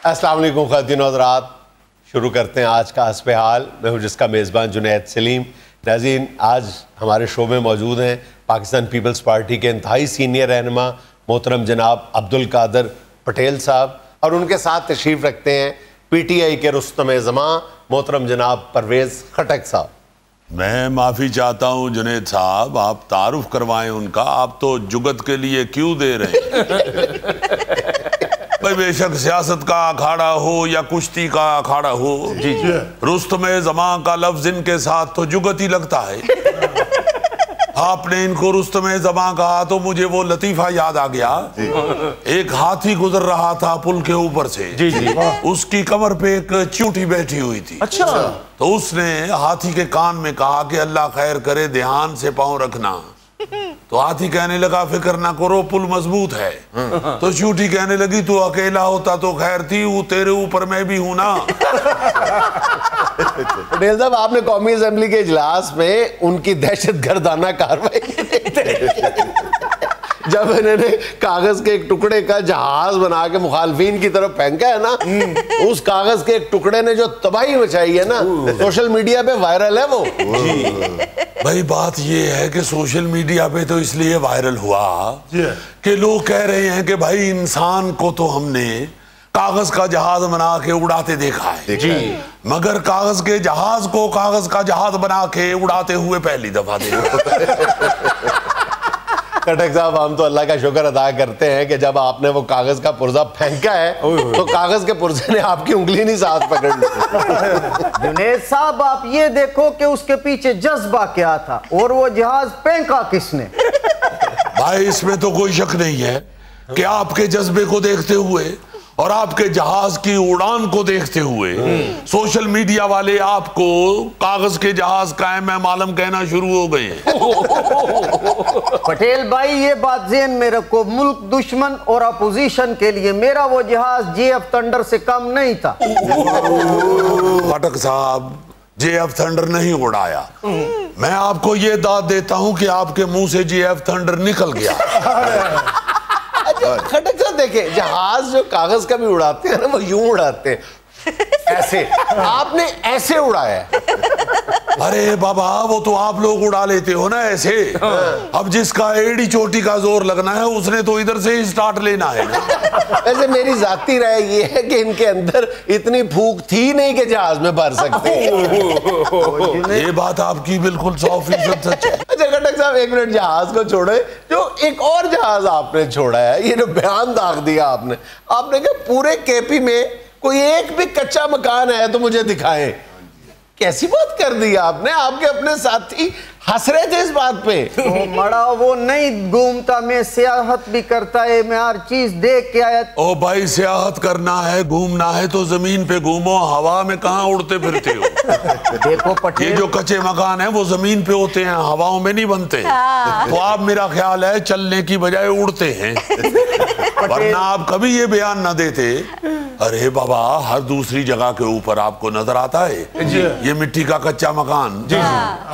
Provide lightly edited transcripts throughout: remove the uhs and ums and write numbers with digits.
السلام علیکم خواتین و حضرات، شروع کرتے ہیں آج کا حسب حال۔ میں ہوں جس کا میزبان جنید سلیم۔ ناظرین، آج ہمارے شو میں موجود ہیں پاکستان پیپلز پارٹی کے انتہائی سینئر رہنما محترم جناب عبدالقادر پٹیل صاحب، اور ان کے ساتھ تشریف رکھتے ہیں پی ٹی آئی کے رستم زماں محترم جناب پرویز خٹک صاحب۔ میں معافی چاہتا ہوں جنید صاحب، آپ تعارف کروائیں ان کا، آپ تو جگت کے لیے کیوں دے رہے ہیں؟ بھائی بے شک سیاست کا اکھاڑا ہو یا کشتی کا اکھاڑا ہو، رستم زماں کا لفظ ان کے ساتھ تو جگت ہی لگتا ہے۔ آپ نے ان کو رستم زماں کہا تو مجھے وہ لطیفہ یاد آ گیا۔ ایک ہاتھی گزر رہا تھا پل کے اوپر سے، اس کی کمر پہ ایک چیونٹی بیٹھی ہوئی تھی۔ تو اس نے ہاتھی کے کان میں کہا کہ اللہ خیر کرے، دھیان سے پاؤں رکھنا۔ تو ہاتھی کہنے لگا فکر نہ کرو، پل مضبوط ہے۔ تو چیونٹی کہنے لگی تو اکیلا ہوتا تو خیر تھی، وہ تیرے اوپر میں بھی ہوں نا۔ پٹیل صاحب، آپ نے قومی اسمبلی کے اجلاس میں ان کی دہشت گردانہ کارروائی جب انہوں نے کاغذ کے ایک ٹکڑے کا جہاز بنا کے مخالفین کی طرف پھینکا ہے نا، اس کاغذ کے ایک ٹکڑے نے جو تباہی مچائی ہے نا، سوشل میڈیا پہ وائرل ہے وہ۔ بھائی بات یہ ہے کہ سوشل میڈیا پہ تو اس لیے وائرل ہوا کہ لوگ کہہ رہے ہیں کہ بھائی انسان کو تو ہم نے کاغذ کا جہاز بنا کے اڑاتے دیکھا ہے، مگر کاغذ کے جہاز کو کاغذ کا جہاز بنا کے اڑاتے ہوئے پہلی دفعہ دیکھا۔ خٹک صاحب، ہم تو اللہ کا شکر ادا کرتے ہیں کہ جب آپ نے وہ کاغذ کا پرزہ پھینکا ہے تو کاغذ کے پرزے نے آپ کی انگلی نہیں ساتھ پکڑ لی۔ جنید صاحب، آپ یہ دیکھو کہ اس کے پیچھے جذبہ کیا تھا اور وہ جہاز پھینکا کس نے۔ بھائی اس میں تو کوئی شک نہیں ہے کہ آپ کے جذبے کو دیکھتے ہوئے اور آپ کے جہاز کی اڑان کو دیکھتے ہوئے سوشل میڈیا والے آپ کو کاغذ کے جہاز قائم ہے معلوم کہنا شروع ہو گئے ہیں۔ پٹیل بھائی، یہ بات ذہن میں رکھو، ملک دشمن اور اپوزیشن کے لیے میرا وہ جہاز جے ایف تھنڈر سے کم نہیں تھا۔ خٹک صاحب، جے ایف تھنڈر نہیں اڑایا، میں آپ کو یہ داد دیتا ہوں کہ آپ کے منہ سے جے ایف تھنڈر نکل گیا۔ خٹک صاحب دیکھیں، جہاز جو کاغذ کا بھی اڑاتے ہیں نا، وہ یوں اڑاتے ہیں ایسے، آپ نے ایسے اڑایا ہے۔ ارے بابا، وہ تو آپ لوگ اڑا لیتے ہو نا ایسے، اب جس کا ایڑی چوٹی کا زور لگنا ہے اس نے تو ادھر سے ہی سٹارٹ لینا ہے۔ ویسے میری ذاتی رائے یہ ہے کہ ان کے اندر اتنی بھوک تھی نہیں کہ جہاز میں بھر سکتے۔ یہ بات آپ کی بالکل 100% سچ ہے۔ اچھا خٹک صاحب، ایک منٹ جہاز کو چھوڑے، جو ایک اور جہاز آپ نے چھوڑا ہے، یہ جو بیان داغ دیا آپ نے کہا پورے کے پی میں کوئی ایک بھی کچا مکان ہے تو مجھے دکھائیں۔ کیسی بات کر دی آپ نے؟ آپ کے اپنے ساتھی ہنس رہے تھے اس بات پہ۔ مڑا وہ نہیں گھومتا، میں سیاحت بھی کرتا ہے، میں ہر چیز دیکھ کے آیا۔ او بھائی، سیاحت کرنا ہے، گھومنا ہے تو زمین پہ گھومو، ہوا میں کہاں اڑتے پھرتے ہو؟ دیکھو پٹیل، یہ جو کچے مکان ہیں وہ زمین پہ ہوتے ہیں، ہواؤں میں نہیں بنتے۔ تو آپ میرا خیال ہے چلنے کی بجائے اڑتے ہیں، ورنہ آپ کبھی یہ بیان نہ دیتے ارے بابا ہر دوسری جگہ کے اوپر آپ کو نظر آتا ہے یہ مٹی کا کچا مکان،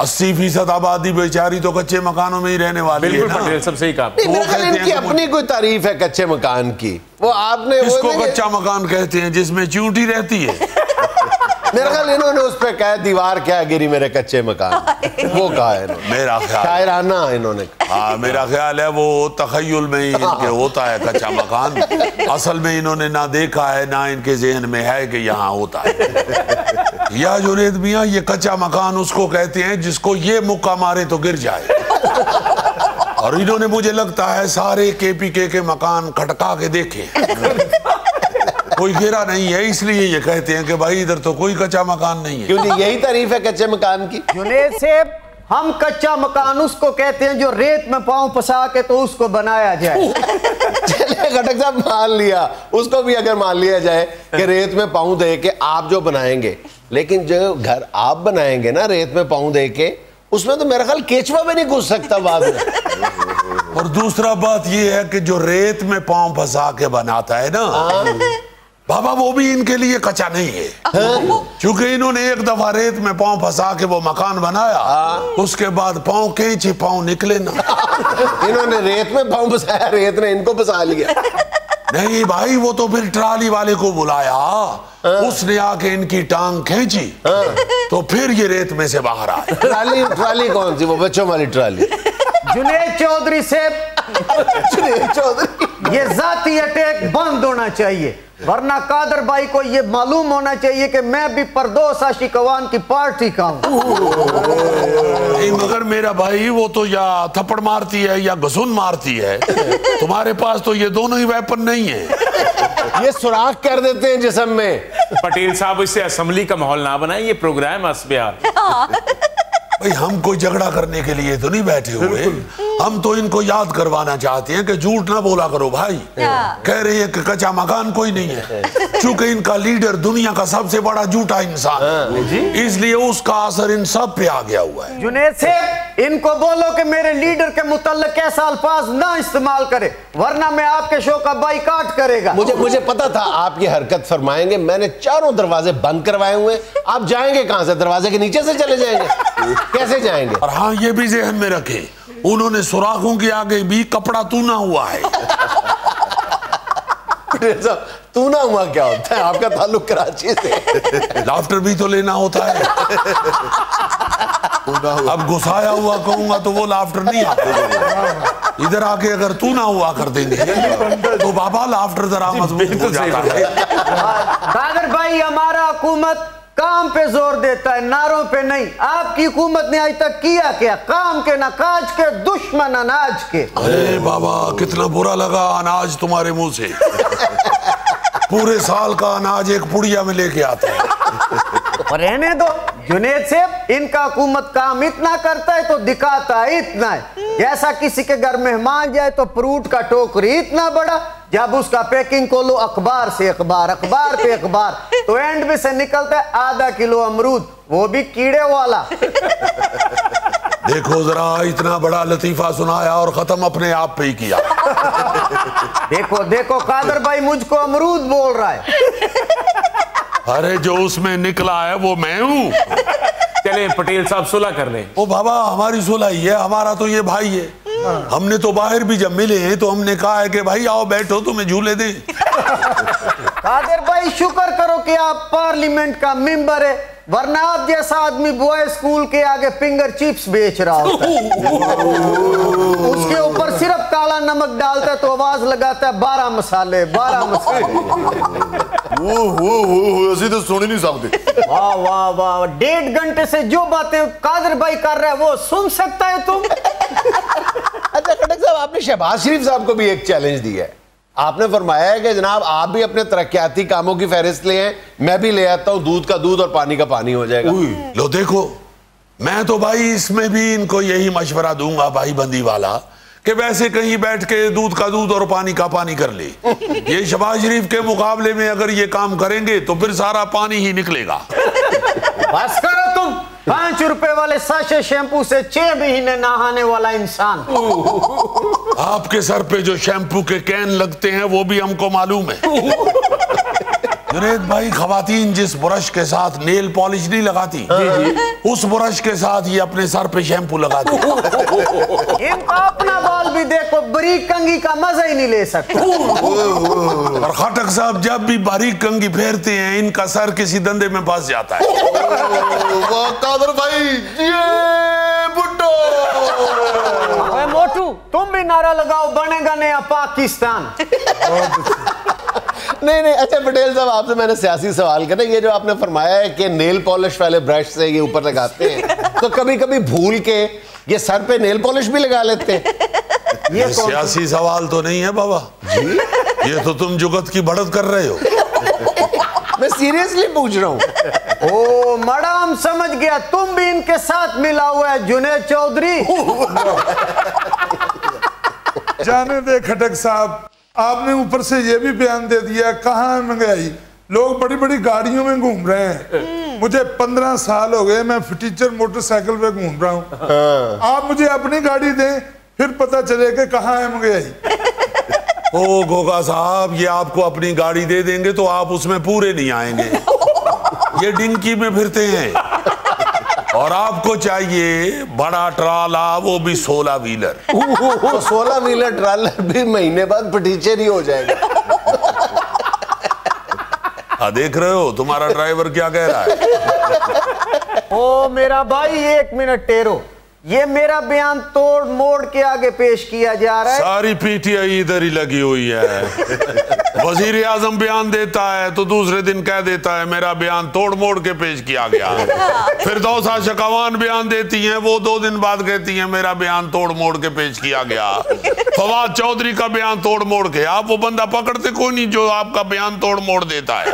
80% آبادی بیچاری تو کچے مکانوں میں ہی رہنے والی ہے۔ بالکل پٹیل، سب صحیح کہا۔ میرے خیال ان کی اپنی کوئی تعریف ہے کچے مکان کی، وہ آپ نے اس کو کچا مکان کہتے ہیں جس میں چیونٹی رہتی ہے۔ میرا خیال انہوں نے اس پہ کہا دیوار کیا گری میرے کچے مکان، وہ کہا ہے میرا خیال شاعرانہ انہوں نے۔ ہاں، میرا خیال ہے وہ تخیل میں ہی ان کے ہوتا ہے کچا مکان، اصل میں انہوں نے نہ دیکھا ہے نہ ان کے ذہن میں ہے کہ یہاں ہوتا ہے۔ یا جنید میاں، یہ کچا مکان اس کو کہتے ہیں جس کو یہ مکہ مارے تو گر جائے، اور انہوں نے مجھے لگتا ہے سارے کے پی کے مکان کھٹکا کے دیکھے، کوئی گرا نہیں ہے، اس لیے یہ کہتے ہیں کہ بھائی ادھر تو کوئی کچا مکان نہیں ہے۔ کیوں نہیں؟ یہی تعریف ہے کچے مکان کی۔ جنید صاحب، ہم کچا مکان اس کو کہتے ہیں جو ریت میں پاؤں پسا کے تو اس کو بنایا جائے۔ چلے خٹک صاحب، مان لیا اس کو بھی، اگر مان لیا جائے کہ ریت میں پاؤں دے کے آپ جو بنائیں گے، لیکن جو گھر آپ بنائیں گے نا ریت میں پاؤں دے کے، اس میں تو میرا خیال کیچوا بھی نہیں گھس سکتا بعد میں۔ اور دوسرا بات یہ ہے کہ جو ریت میں پاؤں پھنسا کے بناتا ہے نا بابا، وہ بھی ان کے لیے کچا نہیں ہے، چونکہ انہوں نے ایک دفعہ ریت میں پاؤں پھنسا کے وہ مکان بنایا، اس کے بعد پاؤں کھینچے پاؤں نکلے نا۔ انہوں نے ریت میں پاؤں پھنسایا، ریت نے ان کو پھنسا لیا۔ نہیں بھائی وہ تو پھر ٹرالی والے کو بلایا, اس نے آ کے ان کی ٹانگ کھینچی تو پھر یہ ریت میں سے باہر آئے. ٹرالی کون سی؟ وہ بچوں والی ٹرالی. جنید چودھری یہ ذاتی اٹیک بند ہونا چاہیے, ورنہ قادر بھائی کو یہ معلوم ہونا چاہیے کہ میں بھی پردوس عاشق عوان کی پارٹی کا ہوں. مگر میرا بھائی وہ تو یا تھپڑ مارتی ہے یا گھسن مارتی ہے, تمہارے پاس تو یہ دونوں ہی ویپن نہیں ہیں. یہ سوراخ کر دیتے ہیں جسم میں. پٹیل صاحب اس سے اسمبلی کا ماحول نہ بنائیں, یہ پروگرام حسب حال. بھئی ہم کوئی جھگڑا کرنے کے لیے تو نہیں بیٹھے ہوئے, ہم تو ان کو یاد کروانا چاہتے ہیں کہ جھوٹ نہ بولا کرو بھائی. کہہ رہے ہیں کہ کچا مکان کوئی نہیں ہے, چونکہ ان کا لیڈر دنیا کا سب سے بڑا جھوٹا انسان ہے, اس لیے اس کا اثر ان سب پہ آ گیا ہوا ہے. جنید صاحب ان کو بولو کہ میرے لیڈر کے متعلق ایسا الفاظ نہ استعمال کرے, ورنہ میں آپ کے شو کا بائیکاٹ کرے گا. مجھے پتا تھا آپ یہ حرکت فرمائیں گے. میں نے چاروں دروازے بند کروائے ہوئے. آپ جائیں گے کہاں سے؟ دروازے کے نیچے سے چلے جائیں گے؟ کیسے جائیں گے؟ اور ہاں یہ بھی ذہن میں رکھے, انہوں نے سوراخوں کے آگے بھی کپڑا تونا ہوا ہے. تونا ہوا کیا ہوتا ہے؟ آپ کا تعلق کراچی سے. لافٹر بھی تو لینا ہوتا ہے. اب گھسایا ہوا کہوں گا تو وہ لافٹر نہیں آتا. ادھر آ کے اگر تونا ہوا کر دیں گے تو بابا لافٹر ذرا مضبوط ہو جاتا ہے. قادر بھائی ہمارا حکومت کام پہ زور دیتا ہے, نعروں پہ نہیں. آپ کی حکومت نے آج تک کیا کیا؟ کام کے نہ کاج کے, دشمن اناج کے. ارے بابا کتنا برا لگا اناج تمہارے منہ سے. پورے سال کا اناج ایک پڑیا میں لے کے آتے ہیں. اور رہنے دو جنید صاحب, ان کا حکومت کام اتنا کرتا ہے تو دکھاتا ہے اتنا ہے. جیسا کسی کے گھر مہمان جائے تو فروٹ کا ٹوکری اتنا بڑا, جب اس کا پیکنگ کھولو اخبار سے اخبار, اخبار پہ اخبار, تو اینڈ میں سے نکلتا ہے آدھا کلو امرود, وہ بھی کیڑے والا. دیکھو ذرا اتنا بڑا لطیفہ سنایا اور ختم اپنے آپ پہ ہی کیا. دیکھو قادر بھائی مجھ کو امرود بول رہا ہے. ارے جو اس میں نکلا ہے وہ میں ہوں. چلیں پٹیل صاحب صلح کر لیں. وہ بابا ہماری صلح ہی ہے, ہمارا تو یہ بھائی ہے. ہم نے تو باہر بھی جب ملے ہیں تو ہم نے کہا ہے کہ بھائی آؤ بیٹھو تمہیں جھولے دیں. قادر بھائی شکر کرو کہ آپ پارلیمنٹ کا ممبر ہے, ورنہ آپ جیسا آدمی بوائے اسکول کے آگے فنگر چپس بیچ رہا ہوتا ہے. اس کے اوپر صرف کالا نمک ڈالتا ہے تو آواز لگاتا ہے 12 مسالے 12 مسالے. اسی تو سن ہی نہیں سکتے. واہ واہ واہ, 1.5 گھنٹے سے جو باتیں قادر بھائی کر رہے ہیں وہ سن سکتا ہے تم. اچھا کھٹک صاحب, آپ نے شہباز شریف صاحب کو بھی ایک چیلنج دیا ہے. آپ نے فرمایا ہے کہ جناب آپ بھی اپنے ترقیاتی کاموں کی فہرست لے ہیں, میں بھی لے آتا ہوں, دودھ کا دودھ اور پانی کا پانی ہو جائے گا. لو دیکھو, میں تو بھائی اس میں بھی ان کو یہی مشورہ دوں گا بھائی بندی والا کہ ویسے کہیں بیٹھ کے دودھ کا دودھ اور پانی کا پانی کر لے. یہ شہباز شریف کے مقابلے میں اگر یہ کام کریں گے تو پھر سارا پانی ہی نکلے گا. بس کرو تم, 5 روپے والے ساشے شیمپو سے 6 مہینے نہانے والا انسان. آپ کے سر پہ جو شیمپو کے کین لگتے ہیں وہ بھی ہم کو معلوم ہے. جنید بھائی خواتین جس برش کے ساتھ نیل پالش نہیں لگاتی, اس برش کے ساتھ یہ اپنے سر پہ شیمپو لگاتی. ان کا اپنا بال بھی دیکھو, باریک کنگھی کا مزہ ہی نہیں لے سکتا. اور خٹک صاحب جب بھی باریک کنگھی پھیرتے ہیں ان کا سر کسی دندے میں پھنس جاتا ہے. قادر بھائی یہ بھٹو. اے موٹو تم بھی نعرہ لگاؤ, بنے گا نیا پاکستان. نہیں اچھا پٹیل صاحب, آپ سے میں نے سیاسی سوال کرنا. یہ جو آپ نے فرمایا ہے کہ نیل پالش والے برش سے یہ اوپر لگاتے ہیں, تو کبھی کبھی بھول کے یہ سر پہ نیل پالش بھی لگا لیتے ہیں. یہ سیاسی سوال تو نہیں ہے بابا, یہ تو تم جگت کی بڑھت کر رہے ہو. میں سیریسلی پوچھ رہا ہوں. او مڈام سمجھ گیا, تم بھی ان کے ساتھ ملا ہوا ہے جنید چودھری. جانے دے کھٹک صاحب, آپ نے اوپر سے یہ بھی بیان دے دیا کہاں ہے مہنگائی. لوگ بڑی بڑی گاڑیوں میں گھوم رہے ہیں, مجھے 15 سال ہو گئے میں فٹیچر موٹر سائیکل پہ گھوم رہا ہوں. آپ مجھے اپنی گاڑی دیں پھر پتہ چلے کہ کہاں ہے مہنگائی. او گوگا صاحب, یہ آپ کو اپنی گاڑی دے دیں گے تو آپ اس میں پورے نہیں آئیں گے. یہ ڈنکی میں پھرتے ہیں, اور آپ کو چاہیے بڑا ٹرالا, وہ بھی 16 ویلر. 16 ویلر ٹرالر بھی مہینے بعد پٹیچر ہی ہو جائے گا. دیکھ رہے ہو تمہارا ڈرائیور کیا کہہ رہا ہے؟ او میرا بھائی 1 منٹ ٹیرو، یہ میرا بیان توڑ موڑ کے آگے پیش کیا جا رہا ہے۔ ساری پی ٹی آئی ادھر ہی لگی ہوئی ہے۔ وزیر اعظم بیان دیتا ہے تو دوسرے دن کہہ دیتا ہے میرا بیان توڑ موڑ کے پیش کیا گیا۔ فردوسہ شکوان بیان دیتی ہیں، وہ 2 دن بعد کہتی ہیں میرا بیان توڑ موڑ کے پیش کیا گیا۔ فواد چودھری کا بیان توڑ موڑ کے، آپ وہ بندہ پکڑتے کوئی نہیں جو آپ کا بیان توڑ موڑ دیتا ہے۔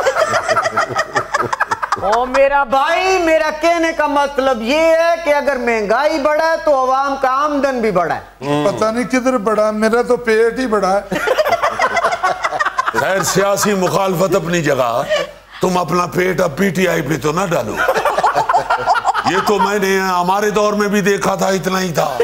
او میرا بھائی، میرا کہنے کا مطلب یہ ہے کہ اگر مہنگائی بڑھا ہے تو عوام کا آمدن بھی بڑھا ہے۔ پتہ نہیں کدھر بڑھا، میرا تو پیٹ ہی بڑھا ہے۔ خیر سیاسی مخالفت اپنی جگہ، تم اپنا پیٹ اب پی ٹی آئی پہ تو نہ ڈالو۔ یہ تو میں نے ہمارے دور میں بھی دیکھا تھا، اتنا ہی تھا،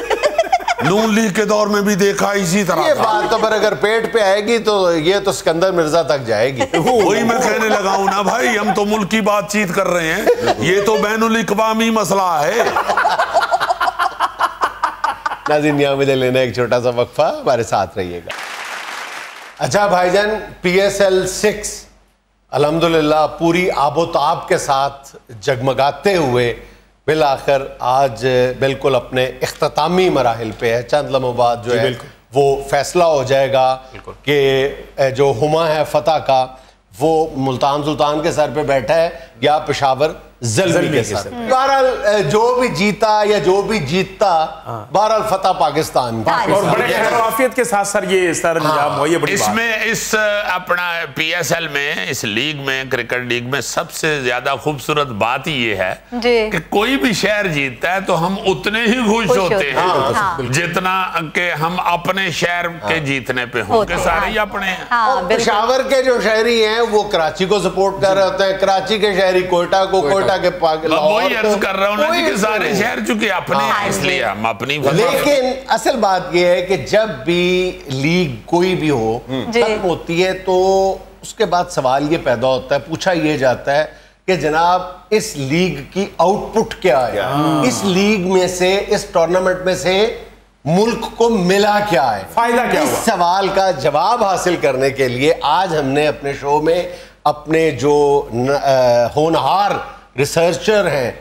نون لیگ کے دور میں بھی دیکھا اسی طرح یہ تھا۔ بات تو پر اگر پیٹ پہ آئے گی تو یہ تو سکندر مرزا تک جائے گی۔ وہی میں کہنے لگا ہوں نا بھائی، ہم تو ملک کی بات چیت کر رہے ہیں، یہ تو بین الاقوامی مسئلہ ہے۔ ناظرین یہاں مجھے لینا ایک چھوٹا سا وقفہ، ہمارے ساتھ رہیے گا۔ اچھا بھائی جان، پی ایس ایل 6 الحمدللہ پوری آب و تاب کے ساتھ جگمگاتے ہوئے بالآخر آج بالکل اپنے اختتامی مراحل پہ ہے۔ چند لمحوں بعد جو ہے وہ فیصلہ ہو جائے گا کہ جو ہما ہے فتح کا وہ ملتان سلطان کے سر پہ بیٹھا ہے یا پشاور زلمی کے سر۔ بہرحال جو بھی جیتا یا جو بھی جیتتا، بہرحال فتح پاکستان کی۔ اور بڑے خیر و عافیت کے ساتھ سر یہ سر انجام ہو، یہ بڑی اس بات میں اس اپنا پی ایس ایل میں، اس لیگ میں، کرکٹ لیگ میں سب سے زیادہ خوبصورت بات یہ ہے کہ کوئی بھی شہر جیتتا ہے تو ہم اتنے ہی خوش ہوتے ہیں جتنا کہ ہم اپنے شہر کے جیتنے پہ ہوں کہ سارے ہی اپنے ہیں۔ پشاور کے جو شہری ہیں وہ کراچی کو سپورٹ کر رہے ہوتے ہیں، کراچی کے شہری کوئٹہ کو، کوئٹہ کے وہی عرض کر رہا ہوں نا کہ سارے شہر چکے اپنے ہیں، اس لیے ہم اپنی۔ لیکن اصل بات یہ ہے کہ جب بھی لیگ کوئی بھی ہو ختم ہوتی ہے تو اس کے بعد سوال یہ پیدا ہوتا ہے، پوچھا یہ جاتا ہے کہ جناب اس لیگ کی آؤٹ پٹ کیا ہے، اس لیگ میں سے، اس ٹورنامنٹ میں سے ملک کو ملا کیا ہے، فائدہ کیا ہوا۔ اس سوال کا جواب حاصل کرنے کے لیے آج ہم نے اپنے شو میں اپنے جو ہونہار ریسرچر ہیں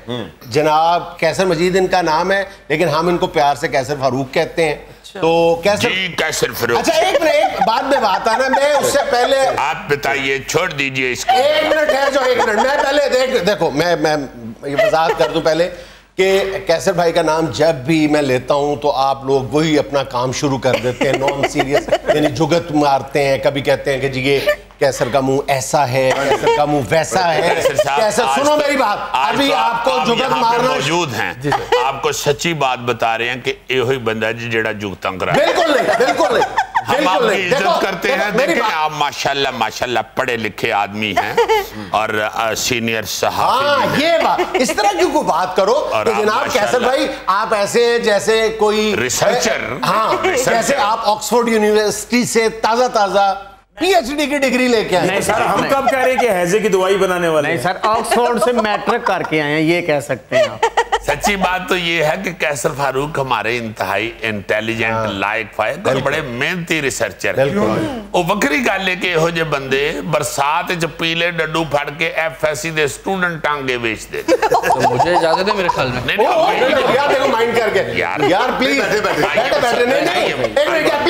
جناب کیسر مجید ان کا نام ہے، لیکن ہم ان کو پیار سے کیسر فاروق کہتے ہیں۔ تو کیسر فاروق، اچھا ایک بعد میں بات آنا، میں اس سے پہلے آپ بتائیے، چھوڑ دیجئے اس کو، 1 منٹ ہے جو 1 منٹ میں پہلے دیکھو میں یہ وضاحت کر دوں پہلے کہ کیسر بھائی کا نام جب بھی میں لیتا ہوں تو آپ لوگ وہی اپنا کام شروع کر دیتے ہیں، نان سیریس، یعنی جگت مارتے ہیں، کبھی کہتے ہیں کہ جی یہ کیسر کا منہ ایسا ہے، کیسر کا منہ ویسا ہے۔ کیسر سنو میری بات، ابھی آپ کو جگت مارنا موجود ہیں، آپ کو سچی بات بتا رہے ہیں کہ یہ بندہ جی جڑا جگتاں کرا ہے۔ بالکل نہیں، بالکل نہیں، ہم آپ کی عزت کرتے ہیں، دیکھیں آپ ماشاءاللہ پڑھے لکھے آدمی ہیں اور سینئر صحافی۔ ہاں یہ بات، اس طرح کیوں کو بات کرو کہ جناب کیسر بھائی آپ ایسے ہیں جیسے کوئی ریسرچر، ہاں جیسے آپ آکسفورڈ یونیورسٹی سے تازہ پی ایچ ڈی کی ڈگری لے کے آئے۔ نہیں سر، ہم کب کہہ رہے ہیں کہ ہیضے کی دوائی بنانے والے؟ نہیں سر، آکسفورڈ سے میٹرک کر کے آئے ہیں، یہ کہہ سکتے ہیں آپ۔ سچی بات تو یہ ہے کہ کیسر فاروق ہمارے انتہائی انٹیلیجنٹ، لائق فائق اور بڑے محنتی ریسرچر ہیں۔ وہ وکری گل ہے کہ یہ جو بندے برسات وچ پیلے ڈڈو پھڑ کے ایف ایس سی دے سٹوڈنٹ ٹانگے بیچ دے۔ مجھے اجازت ہے میرے خیال میں؟ یار دیکھو مائنڈ کر کے یار پلیز بیٹھے نہیں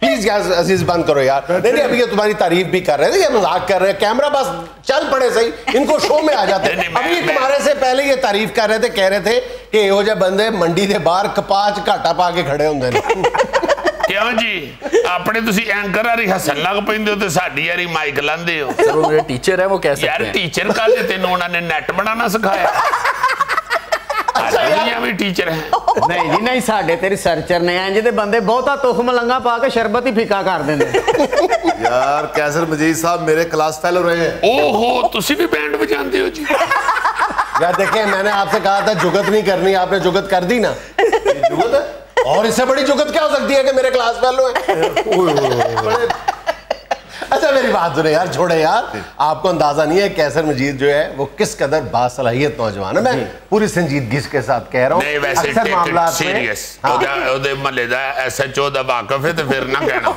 پلیز یار عزیز بند کرو یار، نہیں ابھی یہ تمہاری تعریف بھی کر رہے تھے، یہ مذاق کر رہے ہیں، کیمرہ بس چل پڑے صحیح، ان کو شو میں آ جاتے ہیں۔ ابھی تمہارے سے پہلے یہ تعریف کر رہے تھے، کہہ رہے تھے کہ یہ جو بندے منڈی دے باہر کپاچ گھاٹا پا کے کھڑے ہوندے نے۔ کیوں جی اپنے تسی اینکر آری حسن لگ پہندے ہو تو ساڑھی آری مائک لاندے ہو؟ سر وہ میرے ٹیچر ہے، وہ کہہ سکتے ہیں۔ یار ٹیچر کا لیتے انہوں نے نیٹ بنانا سکھایا، دنیا میں ٹیچر ہیں۔ نہیں جی نہیں، ساڑھے تیری سرچر نے ہیں جیدے بندے بہتا تخم لنگا پا کے شربت ہی پھیکا کر دیں دے۔ یار کیسر مجید صاحب میرے کلاس فیلو رہے ہیں۔ اوہو تسی بھی بینڈ بجاندے ہو جی؟ یار دیکھیں میں نے آپ سے کہا تھا جگت نہیں کرنی، آپ نے جگت کر دی نا۔ جگت ہے اور اس سے بڑی جگت کیا ہو سکتی ہے کہ میرے کلاس فیلو ہیں؟ اچھا میری بات سنیں یار, چھوڑے یار, آپ کو اندازہ نہیں ہے کیسر مجید جو ہے وہ کس قدر باصلاحیت نوجوان ہے. میں پوری سنجیدگی کے ساتھ کہہ رہا ہوں. نہیں ویسے اکثر معاملات میں سیریس محلے دا ایس ایچ او دا واقف ہے تو پھر نہ کہنا.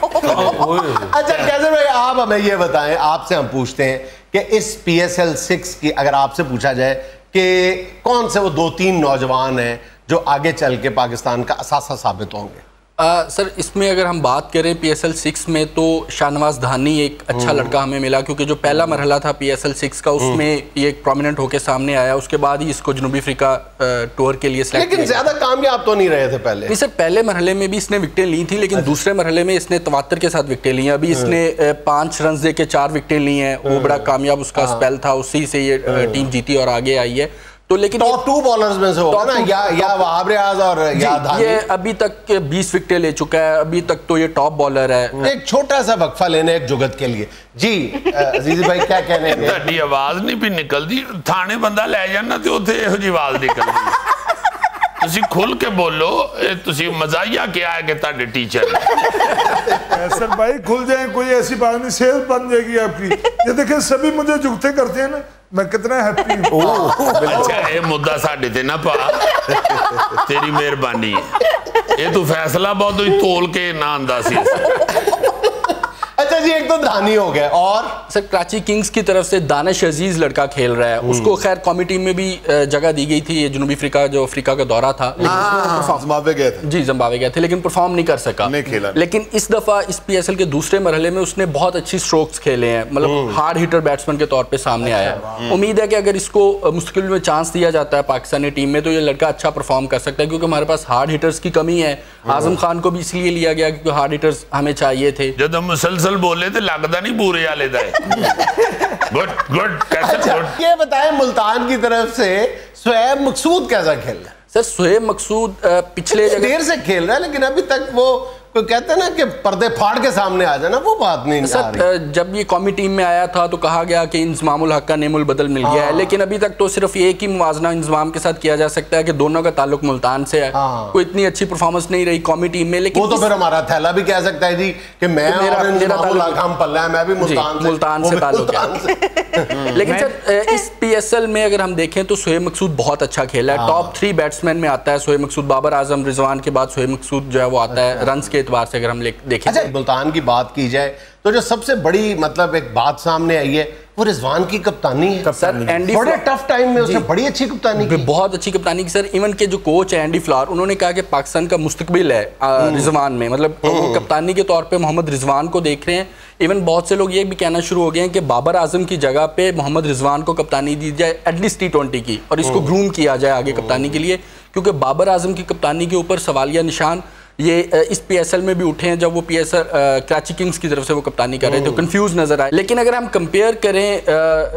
اچھا کیسر بھائی آپ ہمیں یہ بتائیں, آپ سے ہم پوچھتے ہیں کہ اس PSL 6 کی اگر آپ سے پوچھا جائے کہ کون سے وہ 2-3 نوجوان ہیں جو آگے چل کے پاکستان کا اثاثہ ثابت ہوں گے؟ سر اس میں اگر ہم بات کریں PSL 6 میں تو شاہنواز دھانی ایک اچھا لڑکا ہمیں ملا, کیونکہ جو پہلا مرحلہ تھا PSL 6 کا اس میں یہ ایک پرومیننٹ ہو کے سامنے آیا. اس کے بعد ہی اس کو جنوبی افریقہ ٹور کے لیے سلیکٹ کیا. لیکن زیادہ کامیاب تو نہیں رہے تھے پہلے. نہیں سر, پہلے مرحلے میں بھی اس نے وکٹیں لی تھیں, لیکن دوسرے مرحلے میں اس نے تواتر کے ساتھ وکٹیں لی ہیں. ابھی اس نے 5 رنز دے کے 4 وکٹیں لی ہیں. وہ بڑا کامیاب اس کا سپیل تھا, اسی سے یہ ٹیم جیتی اور آگے آئی ہے. تو لیکن ٹاپ 2 بالرز میں سے ہوگا نا, یا وہاب ریاض اور یا دھانی. یہ ابھی تک 20 وکٹیں لے چکا ہے, ابھی تک تو یہ ٹاپ بالر ہے. ایک چھوٹا سا وقفہ لینے ایک جگت کے لیے. جی عزیزی بھائی کیا کہنے گے؟ تہاڈی آواز نہیں بھی نکلدی, تھانے بندہ لے جانا تے اوتھے ایہو جی آواز نکلدی. تسی کھل کے بولو, تسی مزاحیہ کیا ہے کہ تہاڈے ٹیچر کیسر بھائی کھل جائیں, کوئی ایسی بات نہیں, صحت بن جائے گی آپ کی. یہ دیکھیں سبھی مجھے جھکتے کرتے ہیں نا, میں کتنا ہیپی ہوں. اچھا اے مدعا ساڈے تے نہ پا, تیری مہربانی ہے. یہ تو فیصلہ بہت ہوئی تول کے نہ آندا سی. اچھا جی ایک تو دھانی ہو گئے, اور سر کراچی کنگز کی طرف سے دانش عزیز لڑکا کھیل رہا ہے. اس کو خیر قومی ٹیم میں بھی جگہ دی گئی تھی, یہ جنوبی افریقہ جو افریقہ کا دورہ تھا, زمبابوے گئے تھے. جی زمبابوے گئے تھے, لیکن پرفارم نہیں کر سکا. لیکن اس دفعہ اس PSL کے دوسرے مرحلے میں اس نے بہت اچھی سٹروکس کھیلے ہیں, مطلب ہارڈ ہیٹر بیٹسمن کے طور پہ سامنے آیا ہے. امید ہے کہ اگر اس کو مستقبل میں چانس دیا جاتا ہے پاکستانی ٹیم میں تو یہ لڑکا اچھا پرفارم کر سکتا ہے, کیونکہ ہمارے پاس ہارڈ ہیٹرز کی کمی ہے. اعظم خان کو بھی اس لیے لیا گیا کیونکہ ہارڈ ہیٹرز ہمیں چاہیے تھے. جب ہم مسلسل بولے تھے لگتا نہیں بورے والے دا ہے. گڈ کیسے گڈ. یہ بتائیں ملتان کی طرف سے سہیب مقصود کیسا کھیل رہا ہے؟ سر سہیب مقصود پچھلے دیر سے کھیل رہا ہے, لیکن ابھی تک وہ کوئی کہتے ہیں نا کہ پردے پھاڑ کے سامنے آ جانا, وہ بات نہیں آ رہی. سر جب یہ قومی ٹیم میں آیا تھا تو کہا گیا کہ انضمام الحق کا نعم البدل مل گیا ہے, لیکن ابھی تک تو صرف ایک ہی موازنہ انضمام کے ساتھ کیا جا سکتا ہے کہ دونوں کا تعلق ملتان سے ہے. کوئی اتنی اچھی پرفارمنس نہیں رہی قومی ٹیم میں, لیکن وہ تو پھر ہمارا تھیلا بھی کہہ سکتا ہے جی کہ میں اور انضمام الحق ہم پلہ ہے, میں بھی ملتان سے تعلق ہے. لیکن سر اس PSL میں اگر ہم دیکھیں تو سہیب مقصود بہت اچھا کھیلا ہے. ٹاپ 3 بیٹسمین میں آتا ہے سہیب مقصود. بابر اعظم رضوان کے بعد سہیب مقصود جو ہے وہ آتا ہے رنز کے اعتبار سے اگر ہم دیکھیں. اچھا ملتان کی بات کی جائے تو جو سب سے بڑی مطلب ایک بات سامنے آئی ہے وہ رضوان کی کپتانی ہے. سر اینڈی بڑے ٹف ٹائم میں اس نے بڑی اچھی کپتانی کی, بہت اچھی کپتانی کی. سر ایون کہ جو کوچ ہے اینڈی فلاور, انہوں نے کہا کہ پاکستان کا مستقبل ہے رضوان میں, مطلب وہ کپتانی کے طور پہ محمد رضوان کو دیکھ رہے ہیں. ایون بہت سے لوگ یہ بھی کہنا شروع ہو گئے ہیں کہ بابر اعظم کی جگہ پہ محمد رضوان کو کپتانی دی جائے ایٹ لیسٹ T20 کی, اور اس کو گروم کیا جائے آگے کپتانی کے لیے, کیونکہ بابر اعظم کی کپتانی کے اوپر سوالیہ نشان یہ اس PSL میں بھی اٹھے ہیں. جب وہ PSL کراچی کنگز کی طرف سے وہ کپتانی کر رہے تھے کنفیوز نظر آئے. لیکن اگر ہم کمپیئر کریں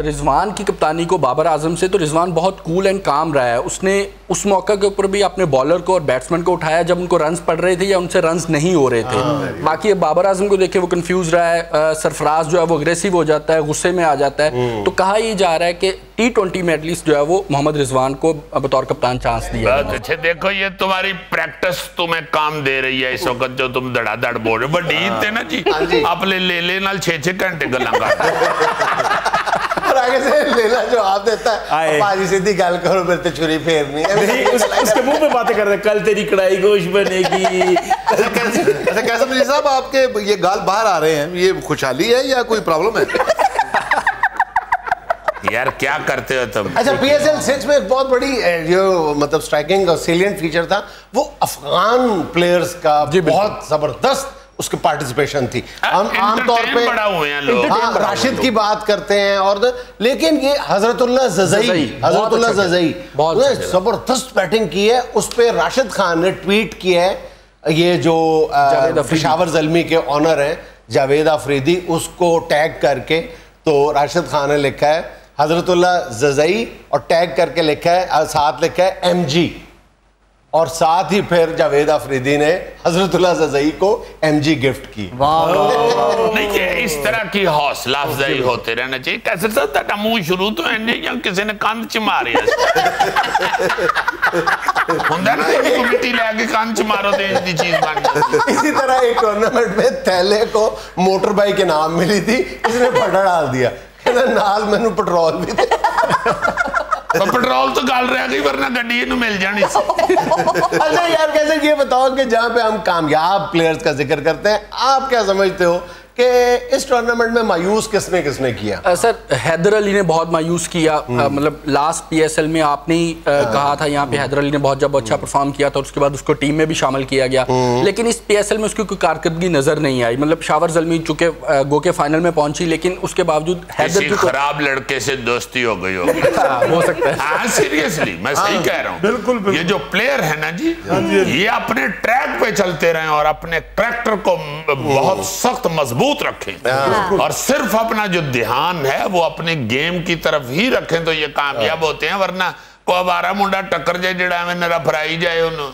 رضوان کی کپتانی کو بابر اعظم سے تو رضوان بہت کول اینڈ کام رہا ہے. اس نے اس موقع کے اوپر بھی اپنے بالر کو اور بیٹسمین کو اٹھایا جب ان کو رنز پڑ رہے تھے یا ان سے رنز نہیں ہو رہے تھے. باقی بابر اعظم کو دیکھیں وہ کنفیوز رہا ہے, سرفراز جو ہے وہ اگریسو ہو جاتا ہے, غصے میں آ جاتا ہے. تو کہا یہ جا رہا ہے کہ T20 میں ایٹ لیسٹ جو ہے وہ محمد رضوان کو بطور کپتان چانس دیا. اچھا دیکھو یہ تمہاری پریکٹس تمہیں کام دے رہی ہے اس وقت جو تم دڑا دڑ بول رہے. بڑی عید تھے نا جی, آپ لے نال 6 گھنٹے گلاں کرتے اور آگے سے لیلا جواب دیتا ہے پاجی سیدھی گل کرو پھر تے چھری پھیرنی ہے. اس کے منہ پہ باتیں کر رہے ہیں کل تیری کڑائی گوشت بنے گی. اچھا کیسر مجید صاحب آپ کے یہ گال باہر آ رہے ہیں, یہ خوشحالی ہے یا کوئی پرابلم ہے؟ یار کیا کرتے ہو تم. اچھا PSL 6 میں ایک بہت بڑی جو مطلب سٹرائکنگ اور سیلینٹ فیچر تھا وہ افغان پلیئرز کا بہت زبردست اس کی پارٹیسپیشن تھی. ہم عام طور پہ راشد کی بات کرتے ہیں اور لیکن یہ حضرت اللہ ززئی زبردست بیٹنگ کی ہے. اس پہ راشد خان نے ٹویٹ کیا ہے, یہ جو پشاور زلمی کے آنر ہیں جاوید آفریدی, اس کو ٹیگ کر کے تو راشد خان نے لکھا ہے حضرت اللہ ززئی اور ٹیگ کر کے لکھا ہے, ساتھ لکھا ہے MG, اور ساتھ ہی پھر جاوید آفریدی نے حضرت اللہ زئی کو MG گفٹ کی. نہیں یہ اس طرح کی حوصلہ افزائی ہوتے رہنا چاہیے. کیسے سر تٹا منہ شروع تو ہے یا کسی نے کاند چ ماری ہوندہ نا ایک مٹی لے کے کاند چ مارو دے دی چیز بن جاتی. اسی طرح ایک ٹورنامنٹ میں تھیلے کو موٹر بائک انعام ملی تھی, اس نے پھٹا ڈال دیا, کہنا نال میں نے پٹرول بھی دے. پٹرول تو گال رہ گئی ورنہ گڈی انہوں مل جانی سی. اچھا یار کیسے یہ بتاؤ کہ جہاں پہ ہم کامیاب پلیئرز کا ذکر کرتے ہیں, آپ کیا سمجھتے ہو کہ اس ٹورنامنٹ میں مایوس کس نے کیا؟ سر حیدر علی نے بہت مایوس کیا. مطلب لاسٹ PSL میں آپ نے ہی کہا تھا یہاں پہ حیدر علی نے بہت جب اچھا پرفارم کیا تھا, اس کے بعد اس کو ٹیم میں بھی شامل کیا گیا, لیکن اس PSL میں اس کی کوئی کارکردگی نظر نہیں آئی. مطلب شاور زلمی چونکہ گو کے فائنل میں پہنچی, لیکن اس کے باوجود حیدر کسی خراب لڑکے سے دوستی ہو گئی ہوگی. ہو سکتا ہے. ہاں سیریسلی میں صحیح کہہ رہا ہوں. بالکل یہ جو پلیئر ہے نا جی, یہ اپنے ٹریک پہ چلتے رہیں اور اپنے کریکٹر کو بہت سخت مضبوط رکھیں اور صرف اپنا جو دھیان ہے وہ اپنے گیم کی طرف ہی رکھیں تو یہ کامیاب ہوتے ہیں. ورنہ کوئی بارہ منڈا ٹکر جائے جڑا میں نرہ پھرائی جائے انہوں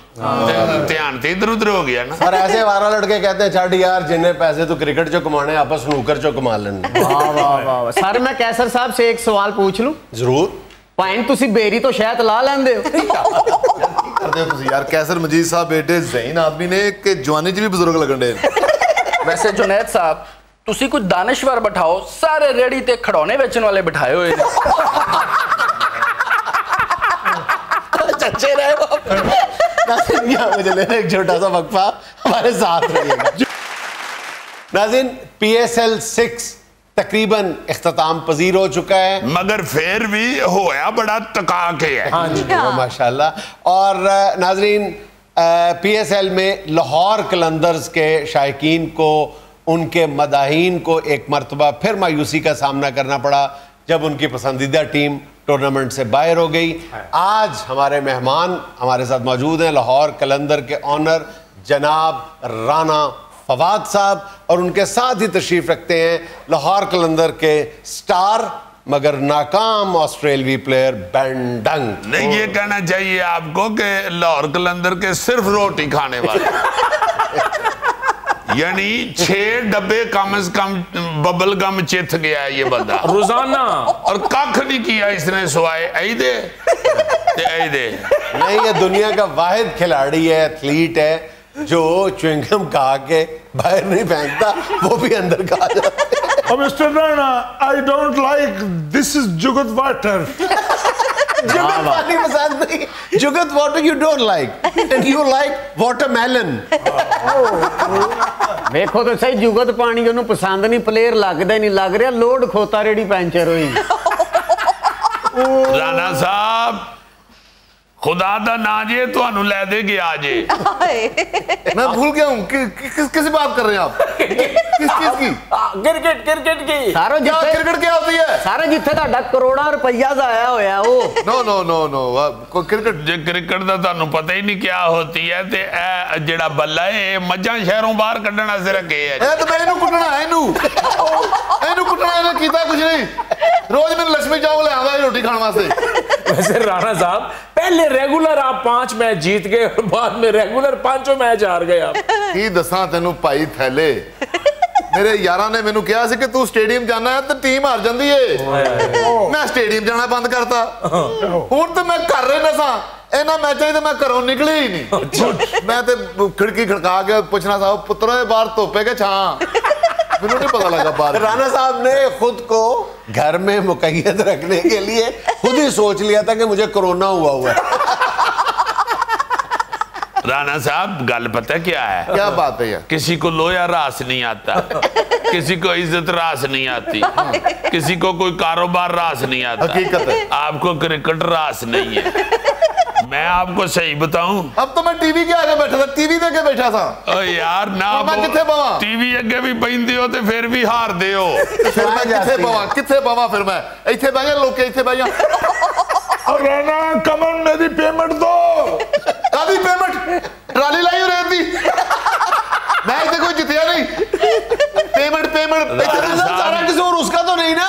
دھیان تھی ادھر ادھر ہو گیا نا. اور ایسے بارہ لڑکے کہتے ہیں چھاڑ یار جنہیں پیسے تو کرکٹ جو کمانے آپ سنوکر جو کما لینے. سر میں کیسر صاحب سے ایک سوال پوچھ لوں؟ ضرور. پائن تسی بیری تو شاید لا لیندے ہو. یار کیسر مجید صاحب بیٹے ذہین آدمی نے کہ جوانی چ بھی بزرگ لگن دے. ویسے جنید صاحب تسی کچھ دانشور بٹھاؤ, سارے ریڑی تے کھڑونے بیچن والے بٹھائے ہوئے چچے رہے وہ. مجھے لینا ایک چھوٹا سا وقفہ, ہمارے ساتھ رہیے گا. ناظرین PSL 6 تقریباً اختتام پذیر ہو چکا ہے, مگر پھر بھی ہویا بڑا تکا کے ہے. ہاں جی ماشاءاللہ. اور ناظرین PSL میں لاہور قلندرز کے شائقین کو, ان کے مداحین کو ایک مرتبہ پھر مایوسی کا سامنا کرنا پڑا جب ان کی پسندیدہ ٹیم ٹورنامنٹ سے باہر ہو گئی. آج ہمارے مہمان ہمارے ساتھ موجود ہیں, لاہور قلندر کے آنر جناب رانا فواد صاحب, اور ان کے ساتھ ہی تشریف رکھتے ہیں لاہور قلندر کے سٹار مگر ناکام آسٹریلوی پلیئر بین ڈنگ. نہیں یہ کہنا چاہیے آپ کو کہ لاہور قلندر کے صرف روٹی کھانے والے, یعنی 6 ڈبے کم از کم ببل گم چت گیا ہے یہ بندہ روزانہ, اور کاکھ نہیں کیا اس نے سوائے ایدے تے ایدے. نہیں یہ دنیا کا واحد کھلاڑی ہے, ایتھلیٹ ہے جو چوئنگم کھا کے باہر نہیں پھینکتا, وہ بھی اندر کھا جاتا ہے. Mister Rana, I don't like this is جگت واٹر. جگت پانی پسند نہیں, جگت water you don't like and you like watermelon. دیکھو تو صحیح جگت پانی انہوں پسند نہیں, پلیئر لگ دے نہیں لگ رہا, لوڈ کھوتا ریڈی پینچر ہوئی. رانا صاحب خدا دا ناجے تو انہوں لے دے گی آجے. میں بھول گیا ہوں کسی بات کر رہے ہیں آپ, کس چیز کی؟ کرکٹ کی. سارے کرکٹ کیا ہوتی ہے؟ سارے جتھے دا ڈک کروڑا روپیہ ضائع ہویا وہ. نو کرکٹ جے کرکٹ دا تانوں پتہ ہی نہیں کیا ہوتی ہے تے اے جڑا بلا ہے مجھاں شہروں باہر کڈنا سے رکھے ہے. اے تو میں اینو کٹنا ہے اینو کٹنا ہے, کیتا کچھ نہیں. روز میں لکشمی چاول لے آندا روٹی کھان واسطے. ویسے رانا صاحب پہلے ریگولر آپ 5 میچ جیت گئے اور بعد میں ریگولر 5 میچ ہار گئے آپ. کی دساں تینوں پائی تھیلے, میرے یاراں نے مینوں کہا سی کہ تو سٹیڈیم جانا ہے تے ٹیم ہار جاندی ہے, میں سٹیڈیم جانا بند کرتا. ہن تے میں کر رہے نہ سا اینا میچاں تے میں گھروں نکلے ہی نہیں. میں تے کھڑکی کھڑکا کے پوچھنا تھا پترو باہر دھوپے کے چھاں, مجھے نہیں پتا لگا باہر. رانا صاحب نے خود کو گھر میں مقید رکھنے کے لیے خود ہی سوچ لیا تھا کہ مجھے کرونا ہوا ہے. رانا صاحب گل پتہ کیا ہے؟ کیا بات ہے؟ کسی کو لویا راس نہیں آتا, کسی کو عزت راس نہیں آتی, کسی کو کوئی کاروبار راس نہیں آتا. حقیقت ہے آپ کو کرکٹ راس نہیں ہے. میں آپ کو صحیح بتاؤں, اب تو میں ٹی وی کے آگے بیٹھا تھا, ٹی وی دے کے بیٹھا تھا. او یار نا میں کتھے پواں؟ ٹی وی اگے بھی پہندے ہو تے پھر بھی ہار دے ہو. پھر میں کتھے پواں پھر میں ایتھے بیٹھا لوگ کے ایتھے بیٹھا. اور رانا کمن میری پیمنٹ دو. کافی پیمنٹ ٹرالی لائی ہو رہی تھی, میں ایتھے کوئی جتیا نہیں. پیمنٹ سارا کسی اور اس کا تو نہیں نا,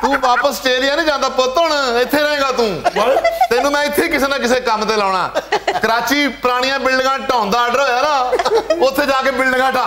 ਤੂੰ ਵਾਪਸ ਆਸਟ੍ਰੇਲੀਆ ਨਹੀਂ ਜਾਂਦਾ ਪੁੱਤ, ਹੁਣ ਇੱਥੇ ਰਹੇਗਾ ਤੂੰ। ਤੈਨੂੰ ਮੈਂ ਇੱਥੇ ਕਿਸੇ ਨਾ ਕਿਸੇ ਕੰਮ ਤੇ ਲਾਉਣਾ। ਕਰਾਚੀ ਪੁਰਾਣੀਆਂ ਬਿਲਡਿੰਗਾਂ ਢਾਉਣ ਦਾ ਆਰਡਰ ਹੋਇਆ ਨਾ, ਉੱਥੇ ਜਾ ਕੇ ਬਿਲਡਿੰਗਾਂ ਢਾ।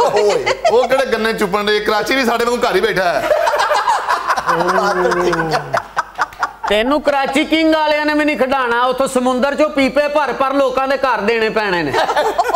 ਉਹ ਕਿਹੜੇ ਗੰਨੇ ਚੁੱਪਣ ਦੇ, ਕਰਾਚੀ ਵੀ ਸਾਡੇ ਵਾਂਗੂ ਘਰ ਹੀ ਬੈਠਾ ਹੈ। ਤੈਨੂੰ ਕਰਾਚੀ ਕਿੰਗ ਵਾਲਿਆਂ ਨੇ ਵੀ ਨਹੀਂ ਖਡਾਣਾ, ਉੱਥੋਂ ਸਮੁੰਦਰ ਚੋਂ ਪੀਪੇ ਭਰ ਭਰ ਲੋਕਾਂ ਦੇ ਘਰ ਦੇਣੇ ਪੈਣੇ ਨੇ।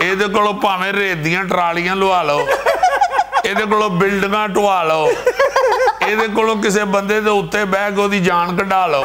ਇਹਦੇ ਕੋਲੋਂ ਭਾਵੇਂ ਰੇਤ ਦੀਆਂ ਟਰਾਲੀਆਂ ਲਵਾ ਲਓ, ਇਹਦੇ ਕੋਲੋਂ ਬਿਲਡਿੰਗਾਂ ਢਵਾ ਲਓ, ਇਹਦੇ ਕੋਲੋਂ ਕਿਸੇ ਬੰਦੇ ਦੇ ਉੱਤੇ ਬਹਿ ਕੇ ਉਹਦੀ ਜਾਨ ਕਢਾ ਲਓ।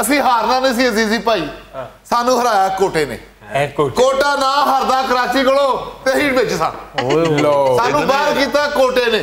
ਅਸੀਂ ਹਾਰਨਾ ਨਹੀਂ ਸੀ ਅਜ਼ੀਜ਼ੀ ਭਾਈ, ਸਾਨੂੰ ਹਰਾਇਆ ਕੋਟੇ ਨੇ। ਕੋਟਾ ਨਾ ਹਾਰਦਾ ਕਰਾਚੀ ਕੋਲੋਂ ਤੇ ਹੀਟ ਵਿੱਚ ਸਾਨੂੰ ਬਾਹਰ ਕੀਤਾ ਕੋਟੇ ਨੇ।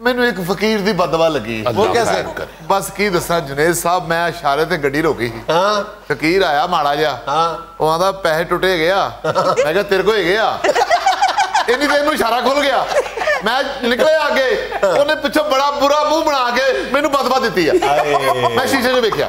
ਮੈਨੂੰ ਇੱਕ ਫਕੀਰ ਦੀ ਬਦਵਾ ਲੱਗੀ। ਉਹ ਕੈਸੇ? ਬਸ ਕੀ ਦੱਸਾਂ ਜੁਨੇਦ ਸਾਹਿਬ, ਮੈਂ ਇਸ਼ਾਰੇ ਤੇ ਗੱਡੀ ਰੋਕੀ ਸੀ। ਹਾਂ, ਫਕੀਰ ਆਇਆ ਮਾੜਾ ਜਿਹਾ। ਹਾਂ, ਉਹ ਆਂਦਾ ਪੈਸੇ ਟੁੱਟੇ ਗਿਆ। ਮੈਂ ਕਿਹਾ ਤੇਰੇ ਕੋ ਹੈਗੇ ਆ? ਇੰਨੀ ਦੇਰ ਨੂੰ ਇਸ਼ਾਰਾ ਖੁੱਲ ਗਿਆ, ਮੈਂ ਨਿਕਲਿਆ ਅੱਗੇ, ਉਹਨੇ ਪਿੱਛੋਂ ਬੜਾ ਬੁਰਾ ਮੂੰਹ ਬਣਾ ਕੇ ਮੈਨੂੰ ਬਦਵਾ ਦਿੱਤੀ ਆ। ਮੈਂ ਸ਼ੀਸ਼ੇ 'ਚ ਵੇਖਿਆ।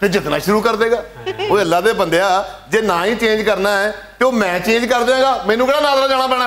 ਤੇ ਜਿੱਤਣਾ ਸ਼ੁਰੂ ਕਰ ਦੇਗਾ। ਉਹ ਅੱਲਾ ਦੇ ਬੰਦਿਆ, ਜੇ ਨਾ ਹੀ ਚੇਂਜ ਕਰਨਾ ਹੈ ਤੇ ਉਹ ਮੈਂ ਚੇਂਜ ਕਰ ਦੇਵਾਂਗਾ, ਮੈਨੂੰ ਕਿਹੜਾ ਨਾਦਰਾ ਜਾਣਾ ਪੈਣਾ।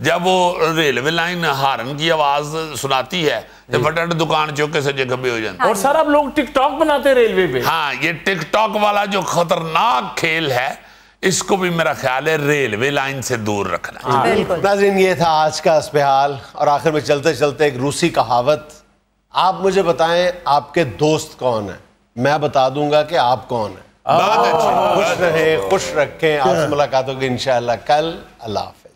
جب وہ ریلوے لائن ہارن کی آواز سناتی ہے تو فٹافٹ دکان چوکے سے جگہ بھی ہو جاتی اور سر اب لوگ ٹک ٹاک بناتے ہیں ریلوے پہ. ہاں یہ ٹک ٹاک والا جو خطرناک کھیل ہے اس کو بھی میرا خیال ہے ریلوے لائن سے دور رکھنا. ناظرین یہ تھا آج کا حسب حال اور آخر میں چلتے چلتے ایک روسی کہاوت. آپ مجھے بتائیں آپ کے دوست کون ہیں, میں بتا دوں گا کہ آپ کون ہیں. بہت اچھی. خوش رہیں, خوش رکھیں. آپ سے ملاقات ہوگی انشاءاللہ کل. اللہ حافظ.